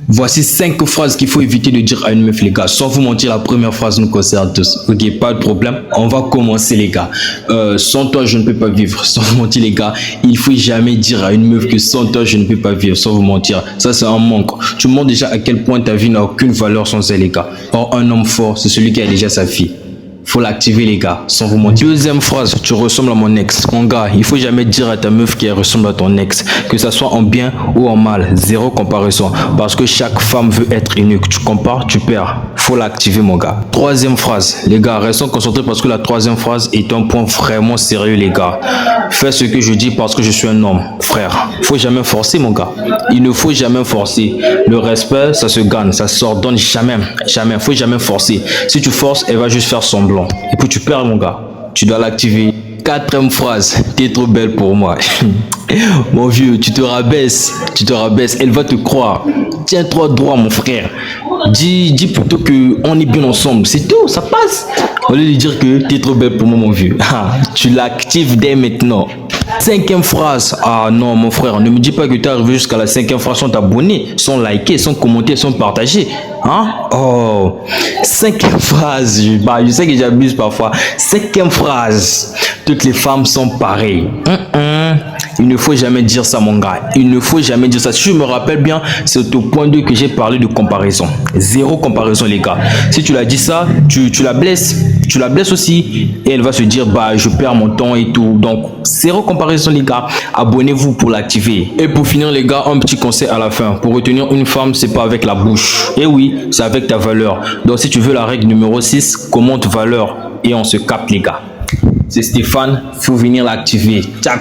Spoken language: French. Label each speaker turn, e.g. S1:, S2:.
S1: Voici 5 phrases qu'il faut éviter de dire à une meuf, les gars. Sans vous mentir, la première phrase nous concerne tous. Ok, pas de problème. On va commencer, les gars. Sans toi, je ne peux pas vivre. Sans vous mentir, les gars, il faut jamais dire à une meuf que sans toi, je ne peux pas vivre. Sans vous mentir, ça c'est un manque. Tu montres déjà à quel point ta vie n'a aucune valeur sans elle, les gars. Or, un homme fort, c'est celui qui a déjà sa fille. Faut l'activer, les gars, sans vous mentir. Deuxième phrase, tu ressembles à mon ex. Mon gars, il faut jamais dire à ta meuf qu'elle ressemble à ton ex, que ça soit en bien ou en mal. Zéro comparaison, parce que chaque femme veut être unique. Tu compares, tu perds. Faut l'activer, mon gars. Troisième phrase, les gars, restons concentrés parce que la troisième phrase est un point vraiment sérieux, les gars. Fais ce que je dis parce que je suis un homme, frère. Faut jamais forcer, mon gars. Il ne faut jamais forcer. Le respect, ça se gagne, ça s'ordonne jamais. Jamais. Faut jamais forcer. Si tu forces, elle va juste faire semblant. Et puis tu perds, mon gars. Tu dois l'activer. Quatrième phrase. T'es trop belle pour moi. Mon vieux, tu te rabaisses. Tu te rabaisses. Elle va te croire. Tiens-toi droit, mon frère. Dis plutôt que on est bien ensemble. C'est tout, ça passe. Au lieu de dire que t'es trop belle pour moi, mon vieux. Tu l'actives dès maintenant. Cinquième phrase. Ah non, mon frère, ne me dis pas que tu es arrivé jusqu'à la cinquième phrase sans t'abonner, sans liker, sans commenter, sans partager. Hein? Oh. Cinquième phrase. Je sais que j'abuse parfois. Cinquième phrase. Toutes les femmes sont pareilles. Il ne faut jamais dire ça, mon gars. Il ne faut jamais dire ça. Si je me rappelle bien, c'est au point 2 que j'ai parlé de comparaison. Zéro comparaison, les gars. Si tu l'as dit ça, tu la blesses. Tu la blesses aussi. Et elle va se dire, je perds mon temps et tout. Donc, zéro comparaison, les gars. Abonnez-vous pour l'activer. Et pour finir, les gars, un petit conseil à la fin. Pour retenir une femme, c'est pas avec la bouche. Et oui, c'est avec ta valeur. Donc, si tu veux la règle numéro 6, commente valeur. Et on se capte, les gars. C'est Stéphane. Faut venir l'activer. Ciao.